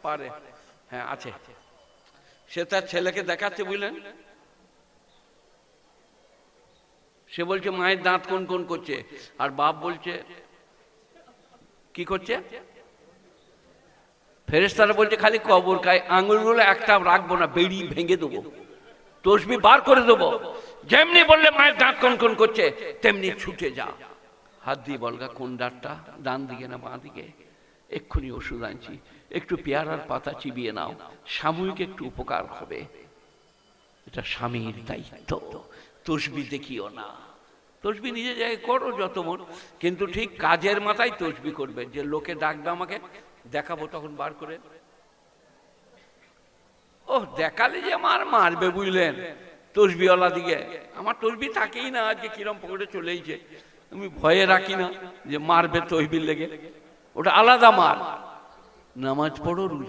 পারে, হ্যাঁ আছে। সে তার ছেলেকে দেখাচ্ছে, বুঝলেন, সে বলছে মায়ের দাঁত কোন কোন করছে, আর বাপ বলছে কি করছে, ফেরেশতারা বলছে খালি কবর খায়, আঙুলগুলো একটা রাখবো না, বেড়ি ভেঙে দেবো, তসবিহ বার করে দেবো। যেমনি বললে মায়ের দাঁত কোন কোন করছে, তেমনি ছুটে যা, হাত দিয়ে বলগা কোন দাঁতটা, ডান দিকে না বাঁ দিকে, এক্ষুনি ওষুধ আনছি, একটু পেয়ারার পাতা চিবিয়ে নাও, সাময়িক একটু উপকার হবে। এটা স্বামীর দায়িত্ব। তসবিহ দেখিও না, তসবিহ নিজে জায়গায় করো যত মন, কিন্তু ঠিক কাজের মাথায় তসবিহ করবে, যে লোকে ডাকবে আমাকে দেখাবো তখন বার করে, ও দেখালে যে আমার মারবে, বুঝলেন, তসবিহওয়ালা দিকে আমার তসবিহ থাকেই না, আজকে কিরম পকেটে চলেইছে, আমি ভয়ে রাখি না যে মারবে তসবিহ লেগে, ওটা আলাদা মার। নামাজ পড়ো,